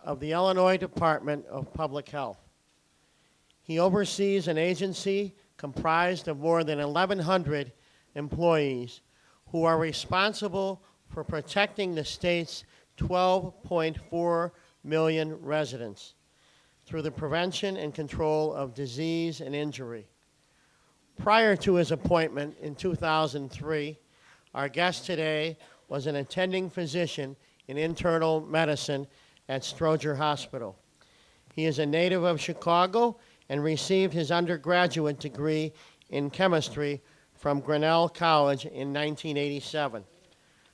of the Illinois Department of Public Health. He oversees an agency comprised of more than 1,100 employees who are responsible for protecting the state's 12.4 million residents through the prevention and control of disease and injury. Prior to his appointment in 2003, our guest today was an attending physician in internal medicine at Stroger Hospital. He is a native of Chicago and received his undergraduate degree in chemistry from Grinnell College in 1987.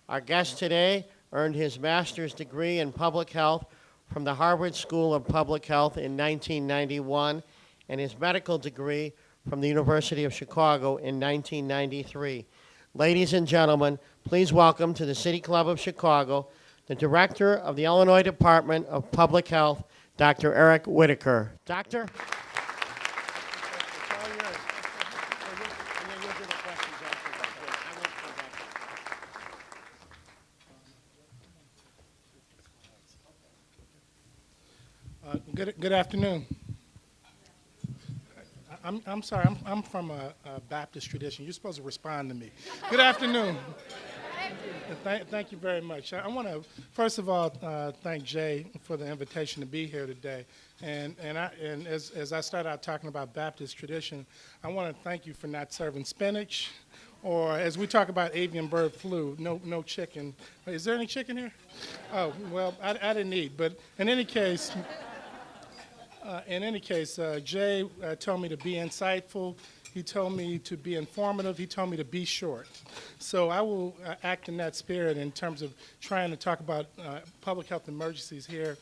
Our guest today earned his master's degree in public health from the Harvard School of Public Health in 1991 and his medical degree from the University of Chicago in 1993. Ladies and gentlemen, please welcome to the City Club of Chicago the Director of the Illinois Department of Public Health, Dr. Eric Whitaker. Doctor? Good afternoon. I'm sorry, I'm from a Baptist tradition. You're supposed to respond to me. Good afternoon. Thank you very much. I want to, first of all, thank Jay for the invitation to be here today. And as I start out talking about Baptist tradition, I want to thank you for not serving spinach, or as we talk about avian bird flu, no chicken. Is there any chicken here? Oh, well, I didn't eat. But in any case, Jay told me to be insightful. He told me to be informative. He told me to be short. So I will act in that spirit in terms of trying to talk about public health emergencies here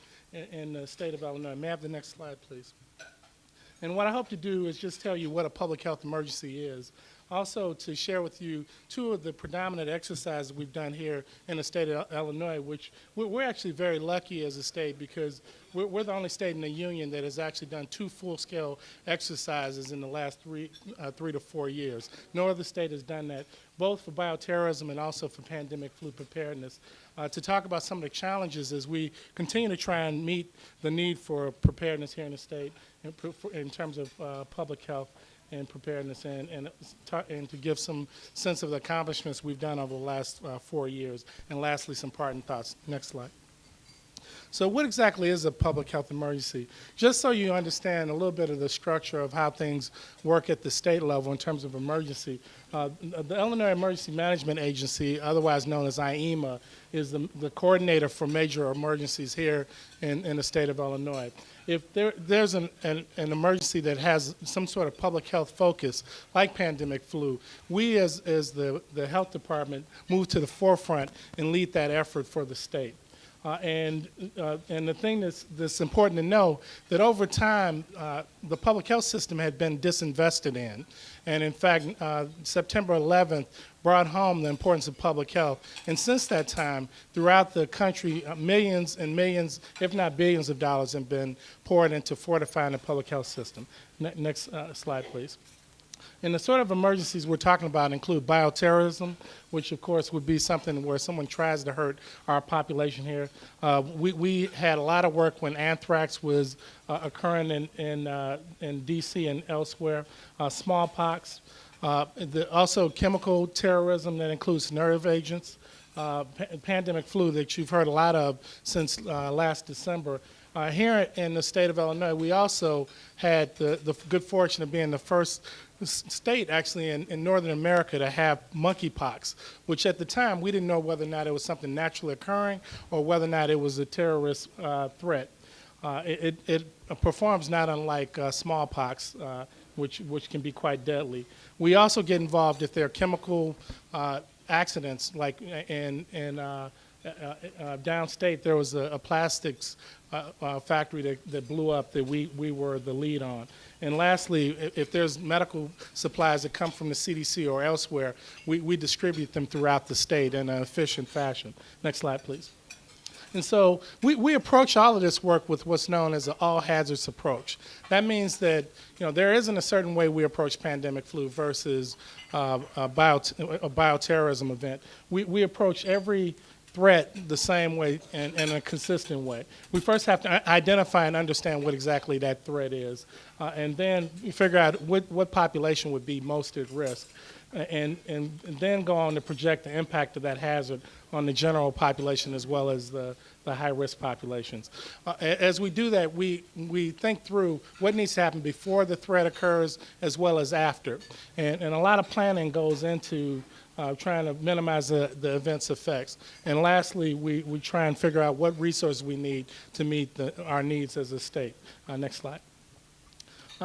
in the state of Illinois. May I have the next slide, please? And what I hope to do is just tell you what a public health emergency is. Also to share with you two of the predominant exercises we've done here in the state of Illinois, which we're actually very lucky as a state because we're the only state in the union that has actually done two full-scale exercises in the last 3 to 4 years. No other state has done that, both for bioterrorism and also for pandemic flu preparedness. To talk about some of the challenges as we continue to try and meet the need for preparedness here in the state in terms of public health and preparedness, and to give some sense of the accomplishments we've done over the last 4 years. And lastly, some parting thoughts. Next slide. So what exactly is a public health emergency? Just so you understand a little bit of the structure of how things work at the state level in terms of emergency, the Illinois Emergency Management Agency, otherwise known as IEMA, is the coordinator for major emergencies here in the state of Illinois. If there's an emergency that has some sort of public health focus, like pandemic flu, we as the health department move to the forefront and lead that effort for the state. And the thing that's important to know, that over time, the public health system had been disinvested in. And in fact, September 11th brought home the importance of public health. And since that time, throughout the country, millions and millions, if not billions of dollars have been poured into fortifying the public health system. Next slide, please. And the sort of emergencies we're talking about include bioterrorism, which of course would be something where someone tries to hurt our population here. We had a lot of work when anthrax was occurring in D.C. and elsewhere. Smallpox, also chemical terrorism that includes nerve agents, pandemic flu that you've heard a lot of since last December. Here in the state of Illinois, we also had the good fortune of being the first state actually in Northern America to have monkeypox, which at the time we didn't know whether or not it was something naturally occurring or whether or not it was a terrorist threat. It performs not unlike smallpox, which can be quite deadly. We also get involved if there are chemical accidents, like in downstate there was a plastics factory that blew up that we were the lead on. And lastly, if there's medical supplies that come from the CDC or elsewhere, we distribute them throughout the state in an efficient fashion. Next slide, please. And so we approach all of this work with what's known as an all hazards approach. That means that there isn't a certain way we approach pandemic flu versus a bioterrorism event. We approach every threat the same way and in a consistent way. We first have to identify and understand what exactly that threat is, and then figure out what population would be most at risk, and then go on to project the impact of that hazard on the general population as well as the high-risk populations. As we do that, we think through what needs to happen before the threat occurs as well as after. And a lot of planning goes into trying to minimize the event's effects. And lastly, we try and figure out what resources we need to meet our needs as a state. Next slide.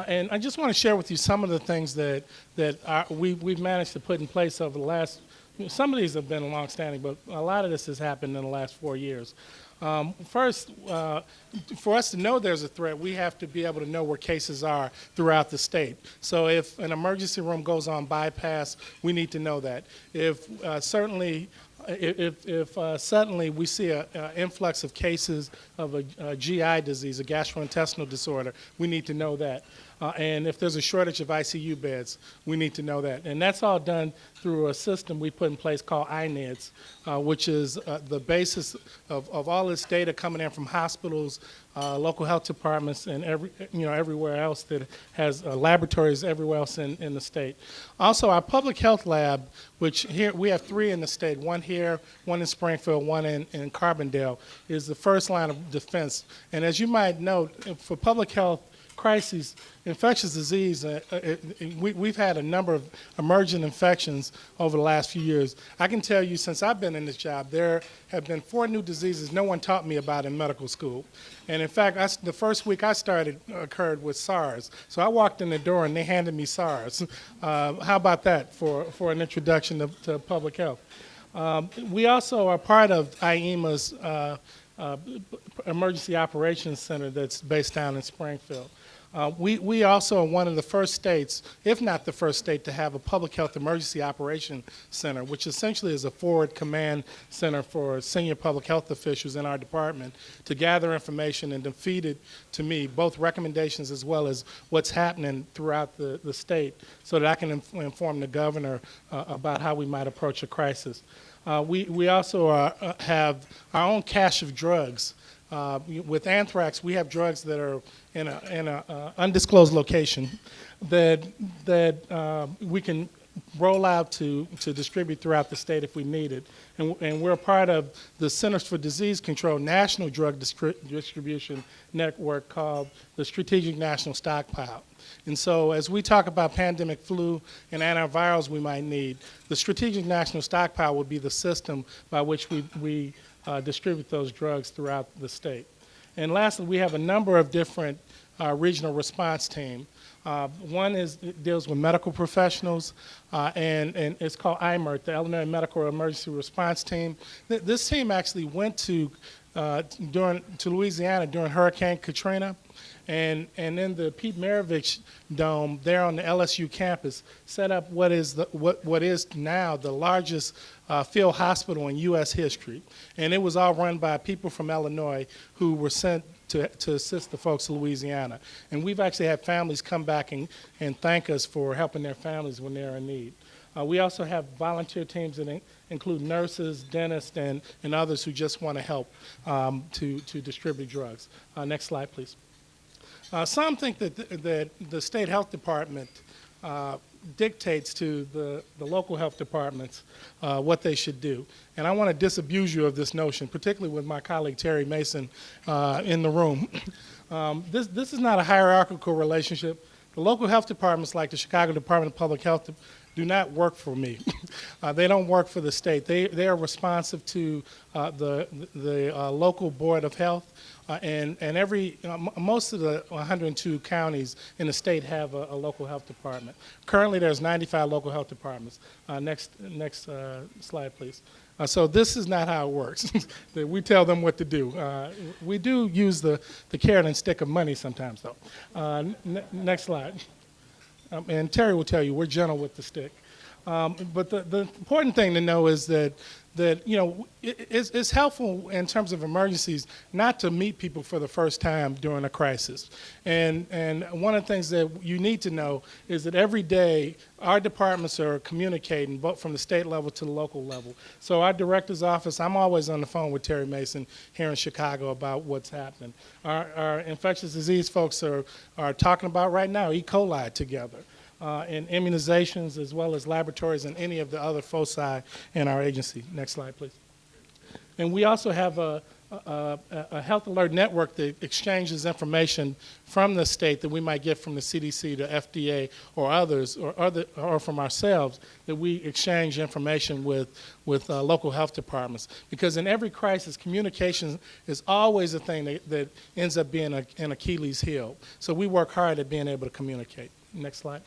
And I just want to share with you some of the things that we've managed to put in place over the last. Some of these have been longstanding, but a lot of this has happened in the last 4 years. First, for us to know there's a threat, we have to be able to know where cases are throughout the state. So if an emergency room goes on bypass, we need to know that. If suddenly we see an influx of cases of a GI disease, a gastrointestinal disorder, we need to know that. And if there's a shortage of ICU beds, we need to know that. And that's all done through a system we put in place called INEDS, which is the basis of all this data coming in from hospitals, local health departments, and everywhere else that has laboratories everywhere else in the state. Also, our public health lab, which here we have 3 in the state, one here, one in Springfield, one in Carbondale, is the first line of defense. And as you might note, for public health crises, infectious disease, we've had a number of emergent infections over the last few years. I can tell you, since I've been in this job, there have been 4 new diseases no one taught me about in medical school. And in fact, the first week I started occurred with SARS. So I walked in the door and they handed me SARS. How about that for an introduction to public health? We also are part of IEMA's Emergency Operations Center that's based down in Springfield. We also are one of the first states, if not the first state, to have a public health emergency operations center, which essentially is a forward command center for senior public health officials in our department to gather information and to feed it to me, both recommendations as well as what's happening throughout the state, so that I can inform the governor about how we might approach a crisis. We also have our own cache of drugs. With anthrax, we have drugs that are in an undisclosed location that we can roll out to distribute throughout the state if we need it. And we're a part of the Centers for Disease Control National Drug Distribution Network called the Strategic National Stockpile. And so as we talk about pandemic flu and antivirals we might need, the Strategic National Stockpile would be the system by which we distribute those drugs throughout the state. And lastly, we have a number of different regional response teams. One deals with medical professionals, and it's called IMERT, the Illinois Medical Emergency Response Team. This team actually went to Louisiana during Hurricane Katrina, and in the Pete Maravich Dome there on the LSU campus set up what is now the largest field hospital in U.S. history. And it was all run by people from Illinois who were sent to assist the folks of Louisiana. And we've actually had families come back and thank us for helping their families when they're in need. We also have volunteer teams that include nurses, dentists, and others who just want to help to distribute drugs. Next slide, please. Some think that the state health department dictates to the local health departments what they should do. And I want to disabuse you of this notion, particularly with my colleague Terry Mason in the room. This is not a hierarchical relationship. The local health departments, like the Chicago Department of Public Health, do not work for me. They don't work for the state. They are responsive to the local board of health, and most of the 102 counties in the state have a local health department. Currently, there's 95 local health departments. Next slide, please. So this is not how it works. We tell them what to do. We do use the carrot and stick of money sometimes, though. Next slide. And Terry will tell you we're gentle with the stick. But the important thing to know is that that, it's helpful in terms of emergencies not to meet people for the first time during a crisis. And one of the things that you need to know is that every day our departments are communicating both from the state level to the local level. So our director's office, I'm always on the phone with Terry Mason here in Chicago about what's happening. Our infectious disease folks are talking about right now E. coli together. In immunizations as well as laboratories and any of the other foci in our agency. Next slide, please. And we also have a health alert network that exchanges information from the state that we might get from the CDC to FDA or others or from ourselves, that we exchange information with local health departments. Because in every crisis, communication is always a thing that ends up being an Achilles heel. So we work hard at being able to communicate. Next slide.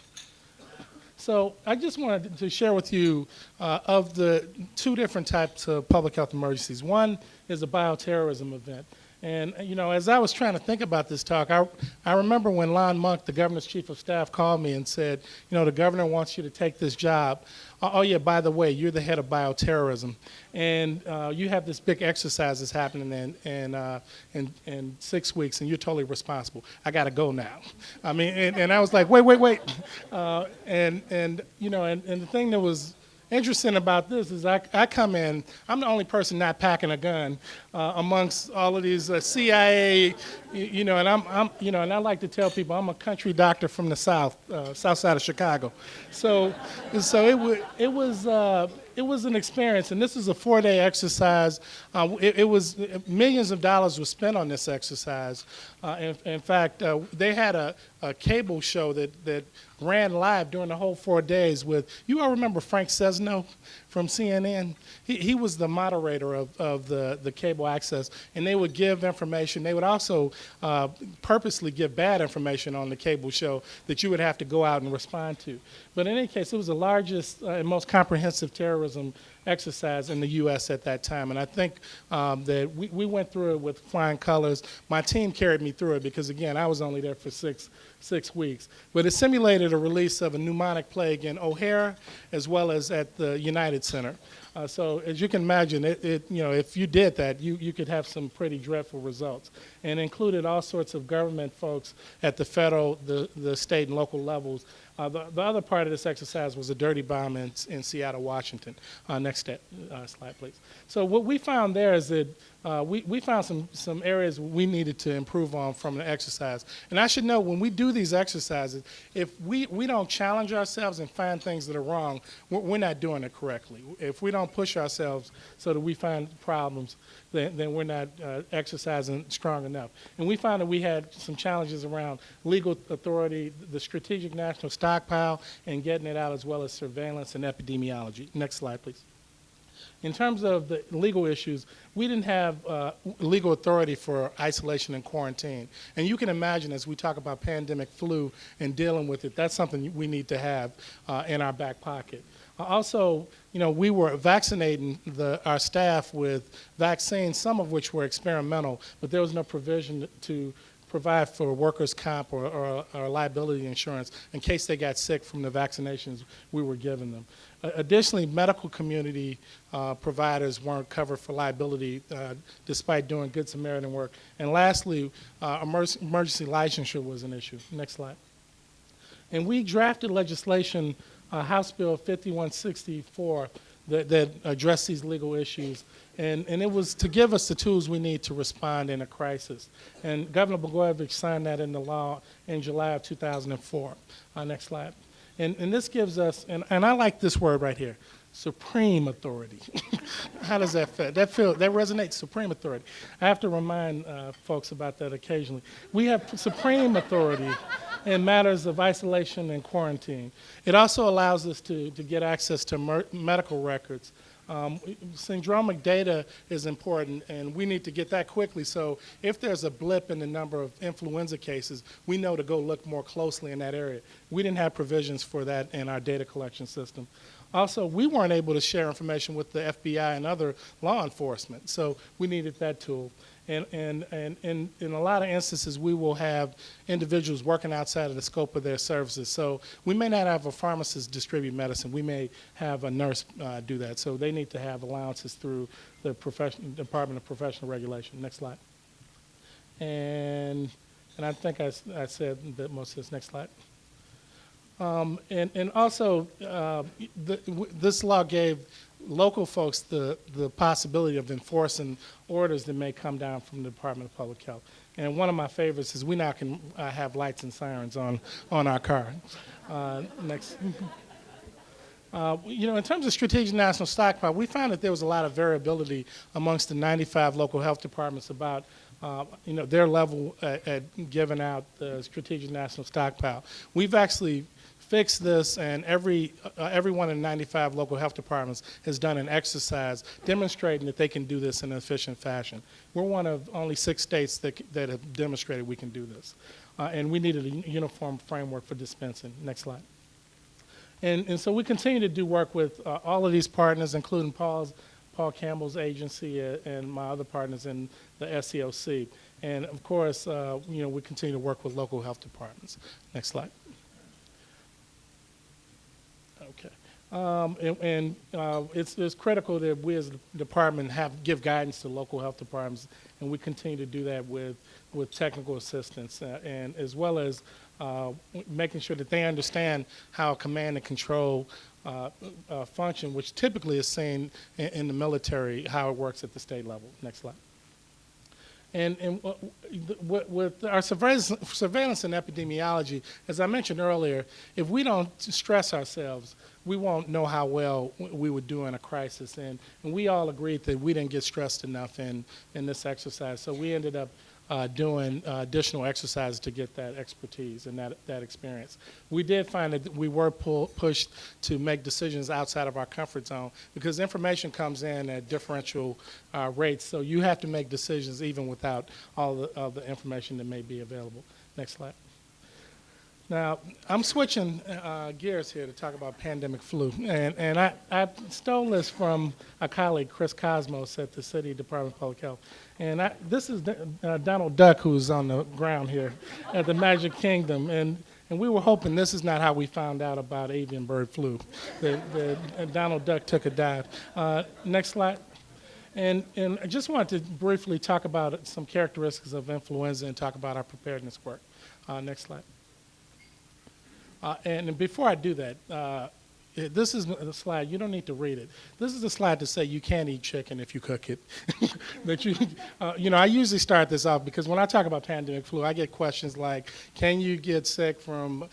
So I just wanted to share with you of the two different types of public health emergencies. One is a bioterrorism event. And, as I was trying to think about this talk, I remember when Lon Monk, the governor's chief of staff, called me and said, the governor wants you to take this job. Oh, yeah, by the way, you're the head of bioterrorism. And you have this big exercise that's happening in 6 weeks, and you're totally responsible. I got to go now. I mean, and I was like, wait. And the thing that was interesting about this is I come in, I'm the only person not packing a gun amongst all of these CIA, and and I like to tell people I'm a country doctor from the south side of Chicago. So it was an experience, and this is a 4-day exercise. It was millions of dollars were spent on this exercise. In fact, they had a cable show that ran live during the whole 4 days with, you all remember Frank Sesno from CNN? He was the moderator of the cable access, and they would give information. They would also purposely give bad information on the cable show that you would have to go out and respond to. But in any case, it was the largest and most comprehensive terrorism exercise in the U.S. at that time. And I think that we went through it with flying colors. My team carried me through it because, again, I was only there for six weeks. But it simulated a release of a pneumonic plague in O'Hare as well as at the United Center. So as you can imagine, if you did that, you could have some pretty dreadful results. And included all sorts of government folks at the federal, the state, and local levels. The other part of this exercise was a dirty bomb in Seattle, Washington. Next slide, please. So what we found there is that we found some areas we needed to improve on from the exercise. And I should know, when we do these exercises, if we don't challenge ourselves and find things that are wrong, we're not doing it correctly. If we don't push ourselves so that we find problems, then we're not exercising strong enough. And we found that we had some challenges around legal authority, the strategic national stockpile, and getting it out, as well as surveillance and epidemiology. Next slide, please. In terms of the legal issues, we didn't have legal authority for isolation and quarantine. And you can imagine, as we talk about pandemic flu and dealing with it, that's something we need to have in our back pocket. Also, we were vaccinating our staff with vaccines, some of which were experimental, but there was no provision to provide for workers' comp or liability insurance in case they got sick from the vaccinations we were giving them. Additionally, medical community providers weren't covered for liability despite doing Good Samaritan work. And lastly, emergency licensure was an issue. Next slide. And we drafted legislation, House Bill 5164, that addressed these legal issues. And it was to give us the tools we need to respond in a crisis. And Governor Blagojevich signed that into law in July of 2004. Next slide. And this gives us, and I like this word right here, supreme authority. How does that fit? That resonates, supreme authority. I have to remind folks about that occasionally. We have supreme authority in matters of isolation and quarantine. It also allows us to get access to medical records. Syndromic data is important, and we need to get that quickly. So if there's a blip in the number of influenza cases, we know to go look more closely in that area. We didn't have provisions for that in our data collection system. Also, we weren't able to share information with the FBI and other law enforcement, so we needed that tool. And in a lot of instances, we will have individuals working outside of the scope of their services. So we may not have a pharmacist distribute medicine. We may have a nurse do that. So they need to have allowances through the Department of Professional Regulation. Next slide. And I think I said that most of this. Next slide. And also, this law gave local folks the possibility of enforcing orders that may come down from the Department of Public Health. And one of my favorites is we now can have lights and sirens on our car. Next. In terms of strategic national stockpile, we found that there was a lot of variability amongst the 95 local health departments about their level at giving out the strategic national stockpile. We've actually fixed this, and every one in 95 local health departments has done an exercise demonstrating that they can do this in an efficient fashion. We're one of only 6 states that have demonstrated we can do this. And we needed a uniform framework for dispensing. Next slide. And so we continue to do work with all of these partners, including Paul Campbell's agency and my other partners in the SCOC. And of course, we continue to work with local health departments. Next slide. Okay. It's critical that we as a department give guidance to local health departments, and we continue to do that with technical assistance, and as well as making sure that they understand how command and control function, which typically is seen in the military, how it works at the state level. Next slide. And with our surveillance and epidemiology, as I mentioned earlier, if we don't stress ourselves, we won't know how well we would do in a crisis. And we all agreed that we didn't get stressed enough in this exercise. So we ended up doing additional exercises to get that expertise and that experience. We did find that we were pushed to make decisions outside of our comfort zone because information comes in at differential rates, so you have to make decisions even without all of the information that may be available. Next slide. Now, I'm switching gears here to talk about pandemic flu, and I stole this from a colleague, Chris Cosmos, at the City Department of Public Health. And this is Donald Duck, who's on the ground here at the Magic Kingdom, and we were hoping this is not how we found out about avian bird flu. Donald Duck took a dive. Next slide. And I just wanted to briefly talk about some characteristics of influenza and talk about our preparedness work. Next slide. And before I do that, this is a slide, you don't need to read it. This is a slide to say you can't eat chicken if you cook it. I usually start this off because when I talk about pandemic flu, I get questions like, can you get sick from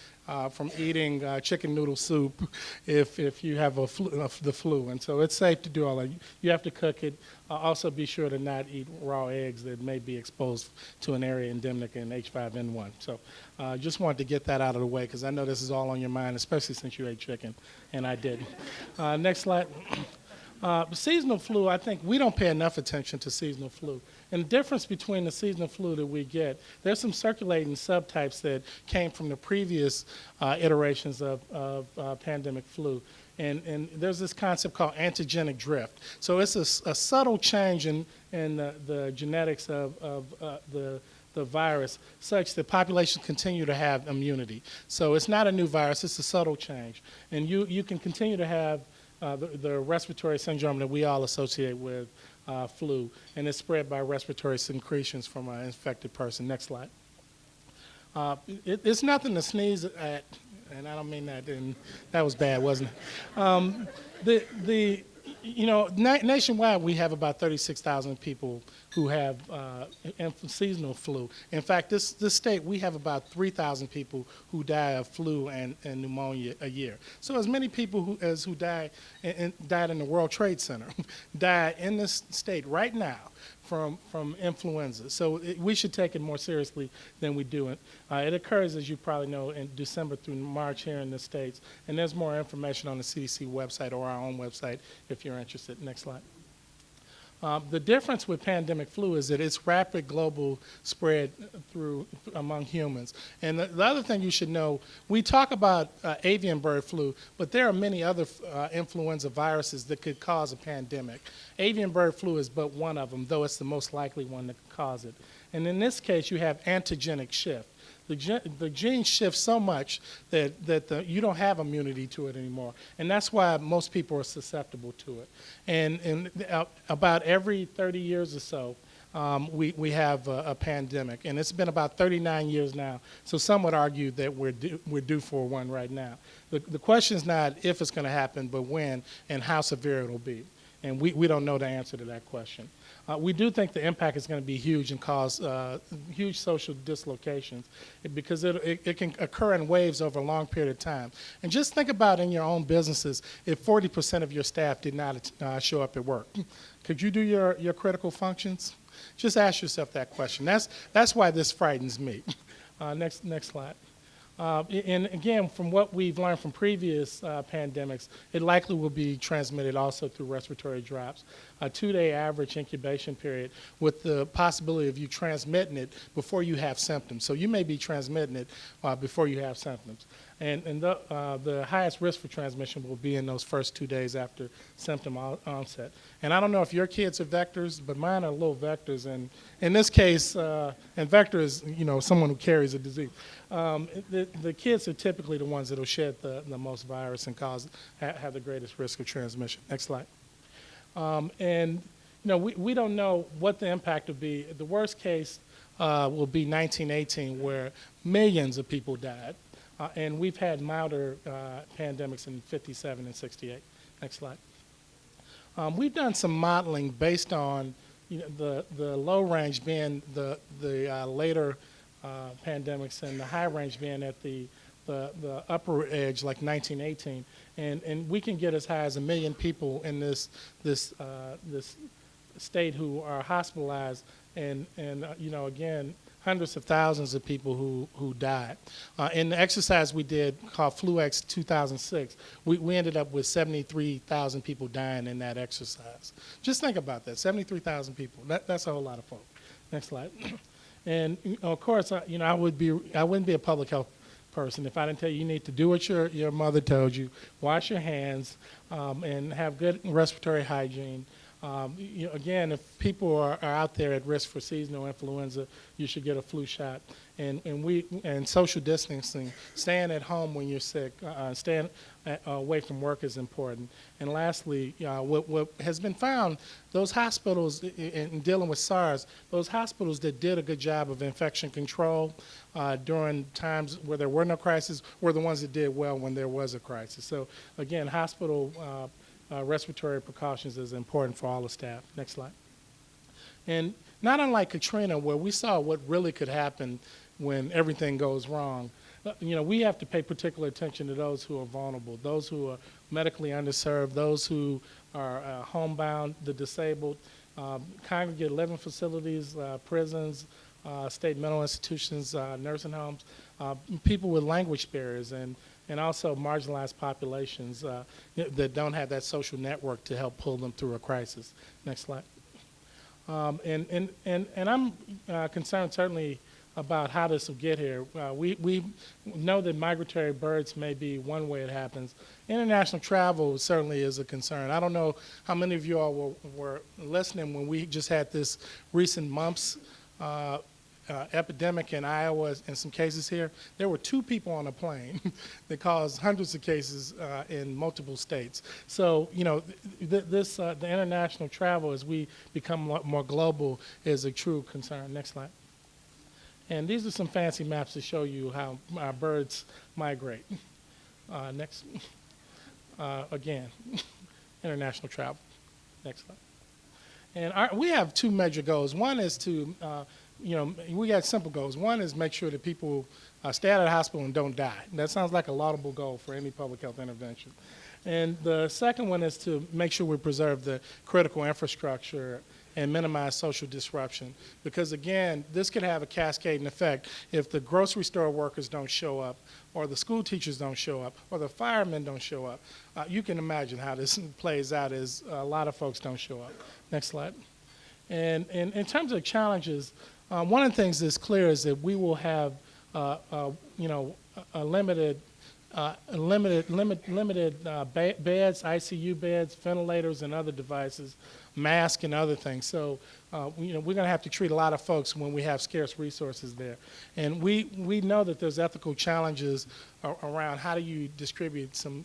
eating chicken noodle soup if you have the flu? And so it's safe to do all that. You have to cook it. Also be sure to not eat raw eggs that may be exposed to an area endemic in H5N1. So just wanted to get that out of the way because I know this is all on your mind, especially since you ate chicken, and I didn't. Next slide. Seasonal flu, I think we don't pay enough attention to seasonal flu. And the difference between the seasonal flu that we get, there's some circulating subtypes that came from the previous iterations of pandemic flu. And there's this concept called antigenic drift. So it's a subtle change in the genetics of the virus such that populations continue to have immunity. So it's not a new virus, it's a subtle change. And you can continue to have the respiratory syndrome that we all associate with flu, and it's spread by respiratory secretions from an infected person. Next slide. It's nothing to sneeze at, and I don't mean that, and that was bad, wasn't it? Nationwide we have about 36,000 people who have seasonal flu. In fact, this state, we have about 3,000 people who die of flu and pneumonia a year. So as many people who died in the World Trade Center die in this state right now from influenza. So we should take it more seriously than we do it. It occurs, as you probably know, in December through March here in the States. And there's more information on the CDC website or our own website if you're interested. Next slide. The difference with pandemic flu is that it's rapid global spread among humans. And the other thing you should know, we talk about avian bird flu, but there are many other influenza viruses that could cause a pandemic. Avian bird flu is but one of them, though it's the most likely one that could cause it. And in this case, you have antigenic shift. The gene shifts so much that you don't have immunity to it anymore. And that's why most people are susceptible to it. And about every 30 years or so, we have a pandemic. And it's been about 39 years now. So some would argue that we're due for one right now. The question is not if it's going to happen, but when and how severe it will be. And we don't know the answer to that question. We do think the impact is going to be huge and cause huge social dislocations because it can occur in waves over a long period of time. And just think about in your own businesses, if 40% of your staff did not show up at work, could you do your critical functions? Just ask yourself that question. That's why this frightens me. Next slide. And again, from what we've learned from previous pandemics, it likely will be transmitted also through respiratory drops. A 2-day average incubation period with the possibility of you transmitting it before you have symptoms. So you may be transmitting it before you have symptoms. And the highest risk for transmission will be in those first 2 days after symptom onset. And I don't know if your kids are vectors, but mine are little vectors. And in this case, and vector is someone who carries a disease. The kids are typically the ones that will shed the most virus and have the greatest risk of transmission. Next slide. And we don't know what the impact will be. The worst case will be 1918, where millions of people died. And we've had milder pandemics in 57 and 68. Next slide. We've done some modeling based on the low range being the later pandemics and the high range being at the upper edge, like 1918. And we can get as high as 1 million people in this state who are hospitalized, and again, hundreds of thousands of people who died. In the exercise we did called FluX 2006, we ended up with 73,000 people dying in that exercise. Just think about that, 73,000 people. That's a whole lot of folks. Next slide. And of course, I wouldn't be a public health person if I didn't tell you need to do what your mother told you, wash your hands, and have good respiratory hygiene. Again, if people are out there at risk for seasonal influenza, you should get a flu shot. And social distancing, staying at home when you're sick, staying away from work is important. And lastly, what has been found, those hospitals in dealing with SARS, those hospitals that did a good job of infection control during times where there were no crises were the ones that did well when there was a crisis. So again, hospital respiratory precautions is important for all the staff. Next slide. And not unlike Katrina, where we saw what really could happen when everything goes wrong, we have to pay particular attention to those who are vulnerable, those who are medically underserved, those who are homebound, the disabled, congregate living facilities, prisons, state mental institutions, nursing homes, people with language barriers, and also marginalized populations that don't have that social network to help pull them through a crisis. Next slide. And I'm concerned certainly about how this will get here. We know that migratory birds may be one way it happens. International travel certainly is a concern. I don't know how many of you all were listening when we just had this recent mumps epidemic in Iowa and some cases here. There were 2 people on a plane that caused hundreds of cases in multiple states. So, the international travel as we become more global is a true concern. Next slide. And these are some fancy maps to show you how birds migrate. Next. Again, international travel. Next slide. And we have 2 major goals. One is to we got simple goals. One is make sure that people stay out of the hospital and don't die. That sounds like a laudable goal for any public health intervention. And the second one is to make sure we preserve the critical infrastructure and minimize social disruption. Because again, this could have a cascading effect. If the grocery store workers don't show up, or the school teachers don't show up, or the firemen don't show up, you can imagine how this plays out as a lot of folks don't show up. Next slide. And in terms of challenges, one of the things that's clear is that we will have, you know, a limited beds, ICU beds, ventilators, and other devices, masks, and other things. So, you know, we're going to have to treat a lot of folks when we have scarce resources there. And we know that there's ethical challenges around how do you distribute some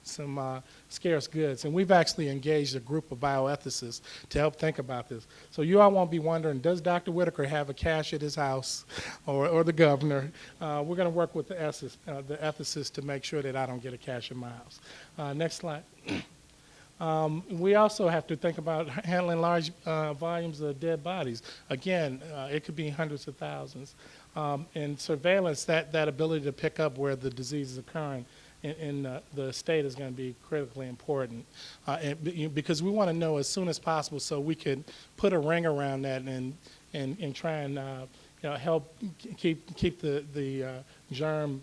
scarce goods. And we've actually engaged a group of bioethicists to help think about this. So you all won't be wondering, does Dr. Whitaker have a cache at his house or the governor? We're going to work with the ethicists to make sure that I don't get a cache in my house. Next slide. We also have to think about handling large volumes of dead bodies. Again, it could be hundreds of thousands. And surveillance, that ability to pick up where the disease is occurring in the state is going to be critically important. Because we want to know as soon as possible so we could put a ring around that and try and you know, help keep the germ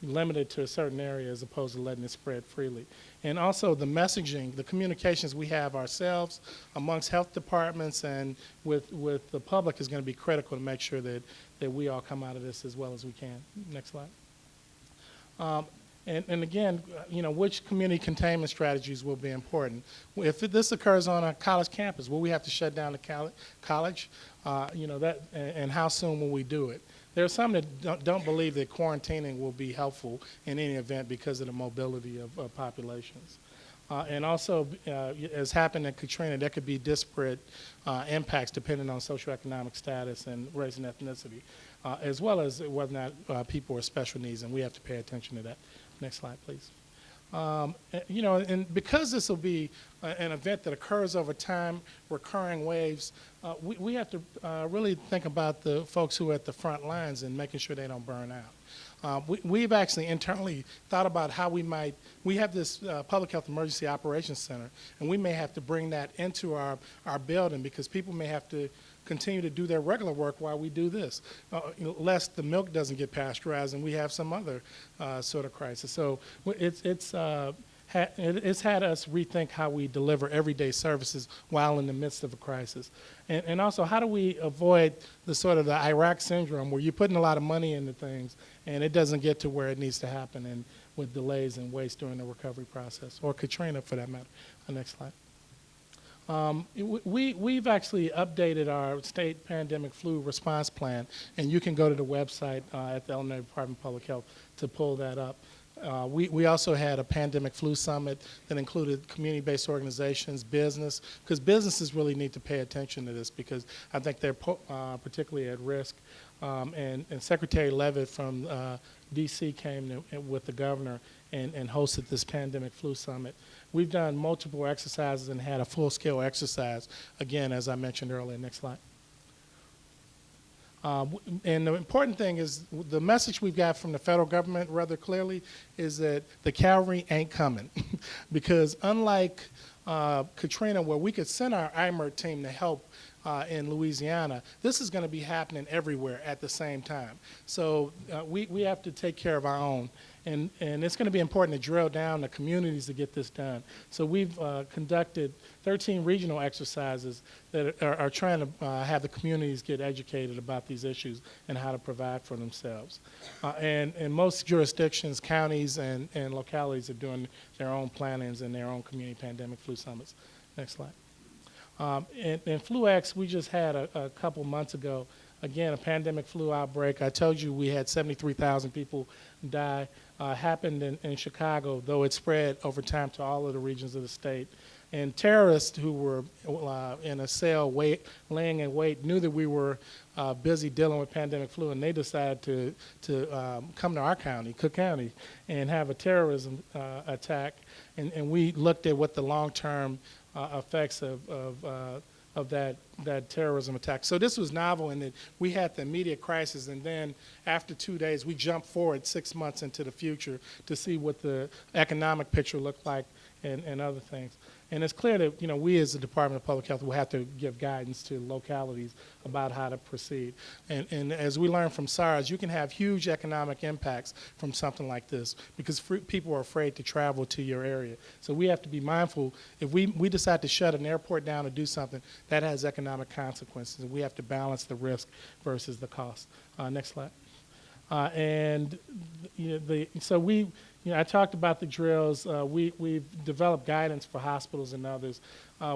limited to a certain area as opposed to letting it spread freely. And also the messaging, the communications we have ourselves amongst health departments and with the public is going to be critical to make sure that we all come out of this as well as we can. Next slide. And again, you know, which community containment strategies will be important? If this occurs on a college campus, will we have to shut down the college? You know, that, and how soon will we do it? There are some that don't believe that quarantining will be helpful in any event because of the mobility of populations. And also, as happened in Katrina, there could be disparate impacts depending on socioeconomic status and race and ethnicity, as well as whether or not people are special needs, and we have to pay attention to that. Next slide, please. You know, and because this will be an event that occurs over time, recurring waves, we have to really think about the folks who are at the front lines and making sure they don't burn out. We've actually internally thought about how we have this Public Health Emergency Operations Center, and we may have to bring that into our building because people may have to continue to do their regular work while we do this, lest the milk doesn't get pasteurized and we have some other sort of crisis. So it's had us rethink how we deliver everyday services while in the midst of a crisis. And also, how do we avoid the sort of the Iraq syndrome where you're putting a lot of money into things and it doesn't get to where it needs to happen, and with delays and waste during the recovery process, or Katrina for that matter. Next slide. We've actually updated our state pandemic flu response plan, and you can go to the website at the Illinois Department of Public Health to pull that up. We also had a pandemic flu summit that included community-based organizations, business, because businesses really need to pay attention to this because I think they're particularly at risk. And Secretary Leavitt from D.C. came with the governor and hosted this pandemic flu summit. We've done multiple exercises and had a full-scale exercise, again, as I mentioned earlier. Next slide. And the important thing is the message we've got from the federal government rather clearly is that the cavalry ain't coming because unlike Katrina, where we could send our IMERT team to help in Louisiana, this is going to be happening everywhere at the same time. So we have to take care of our own. And it's going to be important to drill down the communities to get this done. So we've conducted 13 regional exercises that are trying to have the communities get educated about these issues and how to provide for themselves. And in most jurisdictions, counties and localities are doing their own plannings and their own community pandemic flu summits. Next slide. And FluX, we just had a couple months ago, again, a pandemic flu outbreak. I told you we had 73,000 people die. Happened in Chicago, though it spread over time to all of the regions of the state. And terrorists who were in a cell laying in wait knew that we were busy dealing with pandemic flu, and they decided to come to our county, Cook County, and have a terrorism attack. And we looked at what the long-term effects of that terrorism attack. So this was novel in that we had the immediate crisis, and then after 2 days, we jumped forward 6 months into the future to see what the economic picture looked like and other things. And it's clear that, we as the Department of Public Health will have to give guidance to localities about how to proceed. And as we learned from SARS, you can have huge economic impacts from something like this because people are afraid to travel to your area. So we have to be mindful. If we decide to shut an airport down or do something, that has economic consequences, and we have to balance the risk versus the cost. Next slide. I talked about the drills. We've developed guidance for hospitals and others.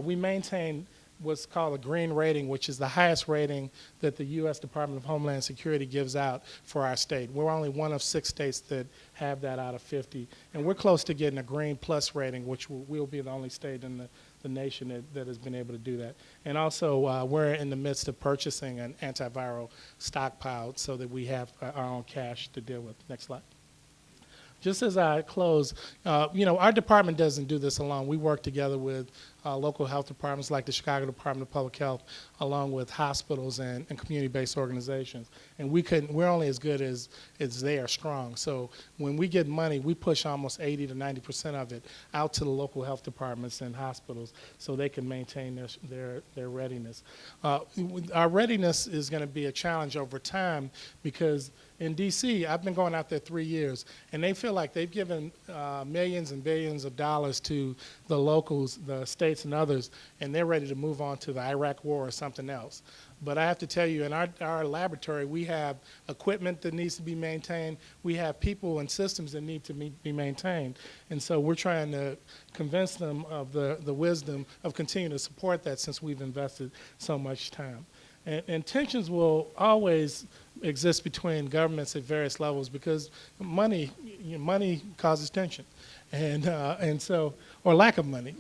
We maintain what's called a green rating, which is the highest rating that the U.S. Department of Homeland Security gives out for our state. We're only one of 6 states that have that out of 50. And we're close to getting a green plus rating, which we'll be the only state in the nation that has been able to do that. And also, we're in the midst of purchasing an antiviral stockpile so that we have our own cash to deal with. Next slide. Just as I close, our department doesn't do this alone. We work together with local health departments like the Chicago Department of Public Health, along with hospitals and community-based organizations. And we're only as good as they are strong. So when we get money, we push almost 80 to 90% of it out to the local health departments and hospitals so they can maintain their readiness. Our readiness is going to be a challenge over time because in D.C., I've been going out there 3 years, and they feel like they've given millions and billions of dollars to the locals, the states and others, and they're ready to move on to the Iraq war or something else. But I have to tell you, in our laboratory, we have equipment that needs to be maintained. We have people and systems that need to be maintained. And so we're trying to convince them of the wisdom of continuing to support that since we've invested so much time. And tensions will always exist between governments at various levels because money causes tension, and so, or lack of money.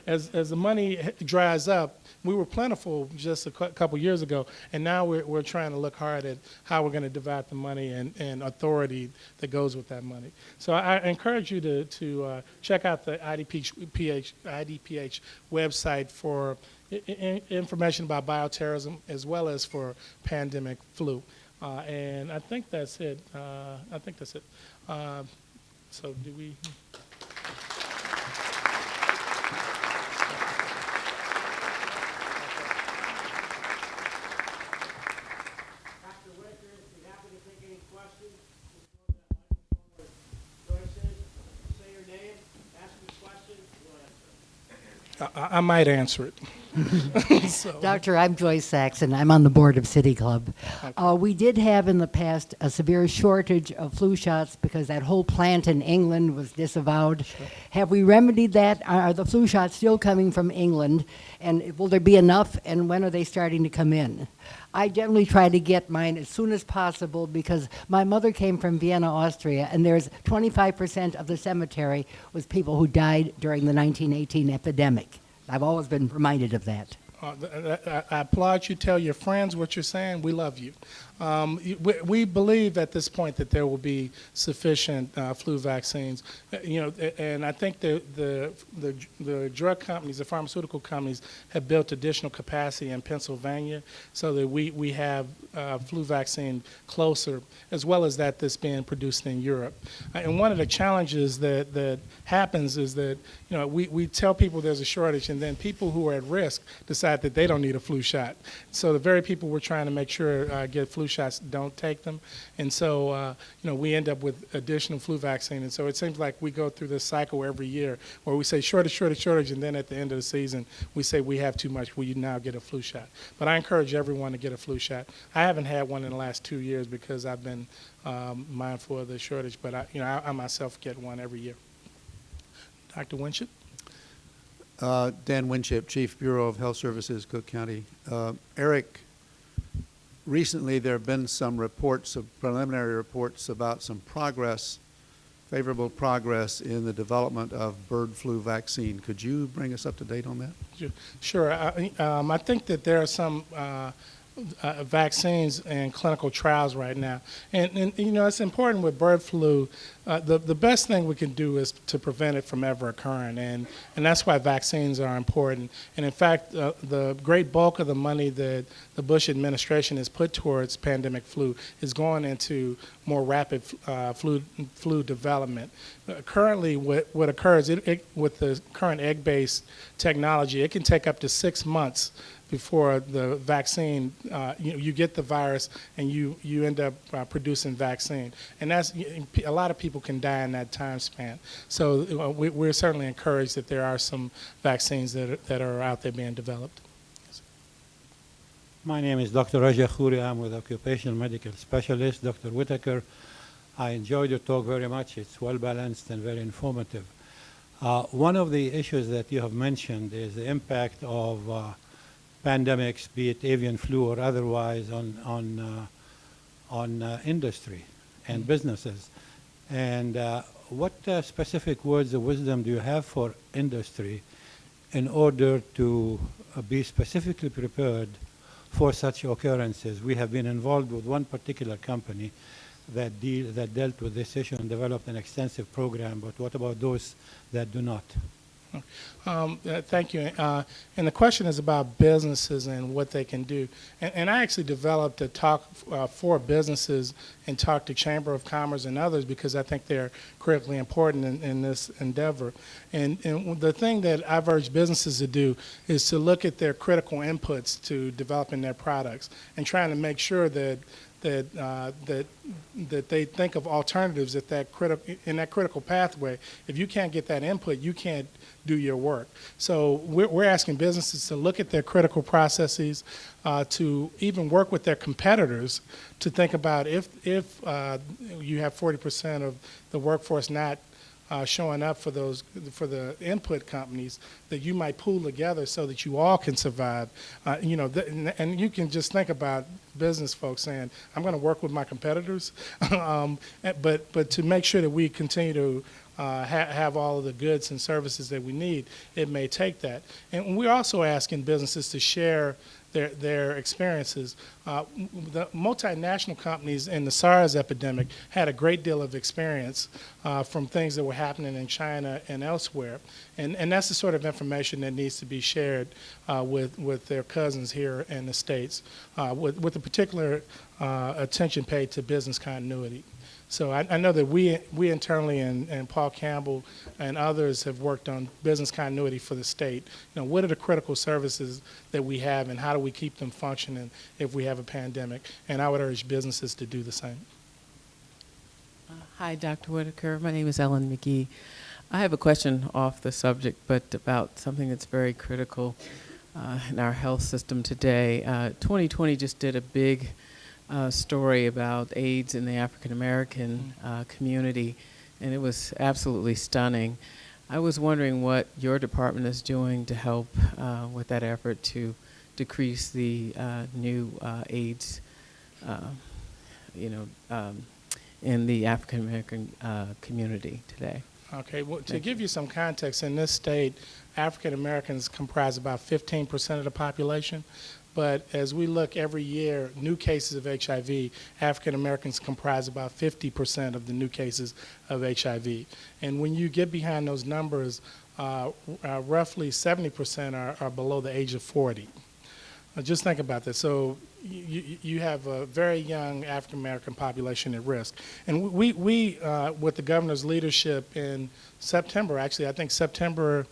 As the money dries up, we were plentiful just a couple years ago, and now we're trying to look hard at how we're going to divide the money and authority that goes with that money. So I encourage you to check out the IDPH website for information about bioterrorism as well as for pandemic flu. And I think that's it. So do we? Dr. Whitaker, if you happen to take any questions, just go to that microphone where Joyce is, say your name, ask your question, we'll answer it. I might answer it. So. Doctor, I'm Joyce Saxon. I'm on the board of City Club. Okay. We did have in the past a severe shortage of flu shots because that whole plant in England was disavowed. Sure. Have we remedied that? Are the flu shots still coming from England? And will there be enough? And when are they starting to come in? I generally try to get mine as soon as possible because my mother came from Vienna, Austria, and there's 25% of the cemetery was people who died during the 1918 epidemic. I've always been reminded of that. I applaud you. Tell your friends what you're saying. We love you. We believe at this point that there will be sufficient flu vaccines. And I think the drug companies, the pharmaceutical companies, have built additional capacity in Pennsylvania so that we have flu vaccine closer, as well as that's being produced in Europe. And one of the challenges that happens is that we tell people there's a shortage, and then people who are at risk decide that they don't need a flu shot. So the very people we're trying to make sure get flu shots don't take them. And so, we end up with additional flu vaccine. And so it seems like we go through this cycle every year where we say shortage, and then at the end of the season, we say we have too much. Will you now get a flu shot? But I encourage everyone to get a flu shot. I haven't had one in the last 2 years because I've been mindful of the shortage, but I myself get one every year. Dr. Winship? Dan Winship, Chief Bureau of Health Services, Cook County. Eric, recently there have been some preliminary reports about some favorable progress in the development of bird flu vaccine. Could you bring us up to date on that? Sure. I think that there are some vaccines and clinical trials right now. And you know, it's important with bird flu. The best thing we can do is to prevent it from ever occurring, and that's why vaccines are important. And in fact, the great bulk of the money that the Bush administration has put towards pandemic flu is going into more rapid flu development. Currently, what occurs with the current egg-based technology, it can take up to 6 months before the vaccine, you get the virus and you end up producing vaccine. And that's, a lot of people can die in that time span. So we're certainly encouraged that there are some vaccines that are out there being developed. My name is Dr. Raja Khouri. I'm with Occupational Medical Specialist, Dr. Whitaker. I enjoyed your talk very much. It's well balanced and very informative. One of the issues that you have mentioned is the impact of pandemics, be it avian flu or otherwise, on industry and businesses. And what specific words of wisdom do you have for industry in order to be specifically prepared for such occurrences? We have been involved with one particular company that dealt with this issue and developed an extensive program, but what about those that do not? Thank you. And the question is about businesses and what they can do. And I actually developed a talk for businesses and talked to Chamber of Commerce and others because I think they're critically important in this endeavor. And the thing that I've urged businesses to do is to look at their critical inputs to developing their products and trying to make sure that they think of alternatives in that critical pathway. If you can't get that input, you can't do your work. So we're asking businesses to look at their critical processes, to even work with their competitors to think about if you have 40% of the workforce not showing up for the input companies, that you might pool together so that you all can survive. And you can just think about business folks saying, I'm going to work with my competitors, but to make sure that we continue to have all of the goods and services that we need, it may take that. And we're also asking businesses to share their experiences. The multinational companies in the SARS epidemic had a great deal of experience from things that were happening in China and elsewhere. And that's the sort of information that needs to be shared with their cousins here in the States, with a particular attention paid to business continuity. So I know that we internally and Paul Campbell and others have worked on business continuity for the state. What are the critical services that we have and how do we keep them functioning if we have a pandemic? And I would urge businesses to do the same. Hi, Dr. Whitaker. My name is Ellen McGee. I have a question off the subject, but about something that's very critical in our health system today. 2020 just did a big story about AIDS in the African American community, and it was absolutely stunning. I was wondering what your department is doing to help with that effort to decrease the new AIDS, in the African American community today. Okay, well, to give you some context, in this state, African Americans comprise about 15% of the population. But as we look every year, new cases of HIV, African Americans comprise about 50% of the new cases of HIV. And when you get behind those numbers, roughly 70% are below the age of 40. Just think about this. So you have a very young African American population at risk. And we with the governor's leadership in September, actually, I think September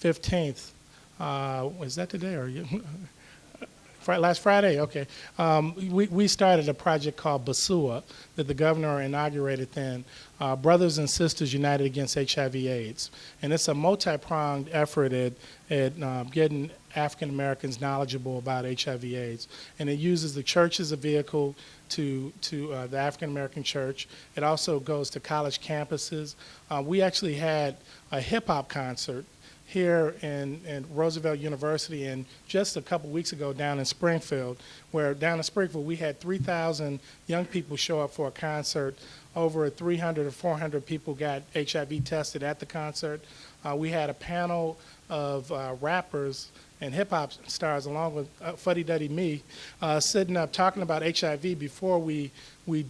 15th, was that today or last Friday? Okay. We started a project called BASUA that the governor inaugurated then, Brothers and Sisters United Against HIV/AIDS. And it's a multi-pronged effort at getting African Americans knowledgeable about HIV/AIDS. And it uses the church as a vehicle to the African American church. It also goes to college campuses. We actually had a hip-hop concert here in Roosevelt University, and just a couple weeks ago down in Springfield, where down in Springfield we had 3,000 young people show up for a concert. Over 300 or 400 people got HIV tested at the concert. We had a panel of rappers and hip hop stars, along with Fuddy Duddy Me, sitting up talking about HIV before we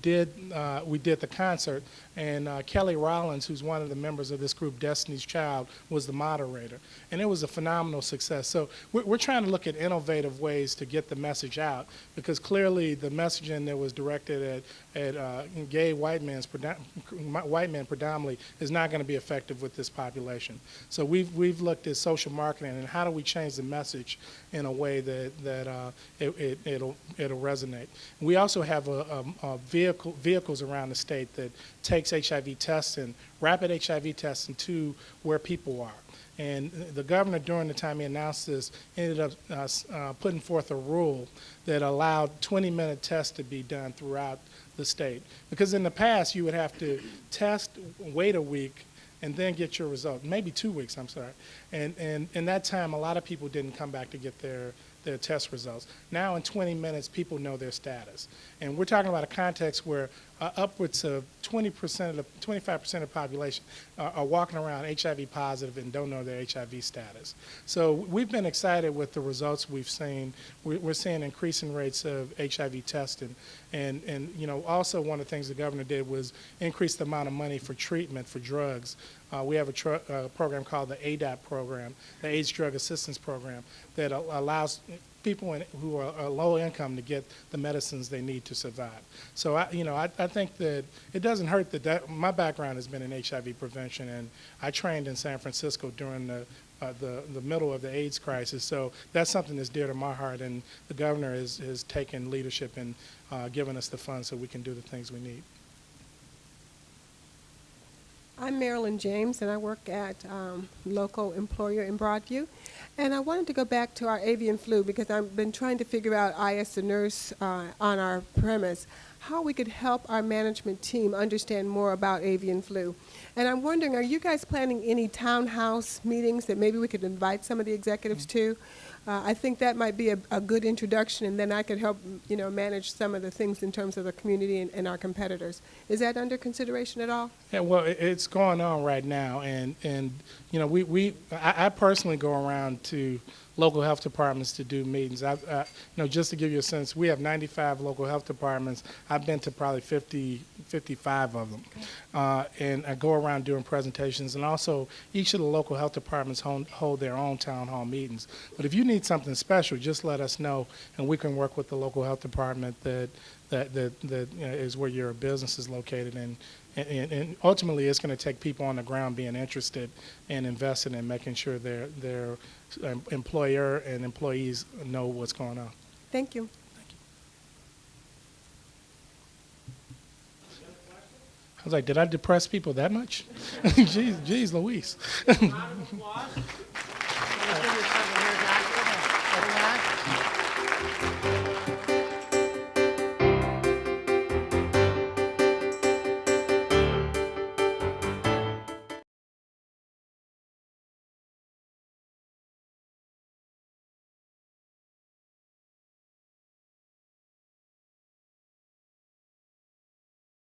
did the concert. And Kelly Rollins, who's one of the members of this group, Destiny's Child, was the moderator. And it was a phenomenal success. So we're trying to look at innovative ways to get the message out, because clearly the messaging that was directed at gay white men predominantly is not going to be effective with this population. So we've looked at social marketing and how do we change the message in a way that it'll resonate. We also have vehicles around the state that takes HIV testing, rapid HIV testing, to where people are. And the governor, during the time he announced this, ended up putting forth a rule that allowed 20-minute tests to be done throughout the state. Because in the past, you would have to test, wait a week, and then get your result. Maybe 2 weeks, I'm sorry. And in that time, a lot of people didn't come back to get their test results. Now in 20 minutes, people know their status. And we're talking about a context where upwards of 25% of the population are walking around HIV positive and don't know their HIV status. So we've been excited with the results we've seen. We're seeing increasing rates of HIV testing. And you know, also one of the things the governor did was increase the amount of money for treatment for drugs. We have a program called the ADAP program, the AIDS Drug Assistance Program, that allows people who are low income to get the medicines they need to survive. So I think that it doesn't hurt that my background has been in HIV prevention, and I trained in San Francisco during the middle of the AIDS crisis. So that's something that's dear to my heart, and the governor has taken leadership and given us the funds so we can do the things we need. I'm Marilyn James, and I work at local employer in Broadview. And I wanted to go back to our avian flu, because I've been trying to figure out, I as the nurse on our premise, how we could help our management team understand more about avian flu. And I'm wondering, are you guys planning any townhouse meetings that maybe we could invite some of the executives to? I think that might be a good introduction, and then I could help, manage some of the things in terms of the community and our competitors. Is that under consideration at all? Yeah, well, it's going on right now, and I personally go around to local health departments to do meetings. Just to give you a sense, we have 95 local health departments. I've been to probably 55 of them. And I go around doing presentations, and also each of the local health departments hold their own town hall meetings. But if you need something special, just let us know, and we can work with the local health department that is where your business is located. And ultimately, it's going to take people on the ground being interested and invested in making sure their employer and employees know what's going on. Thank you. I was like, did I depress people that much? Jeez Louise.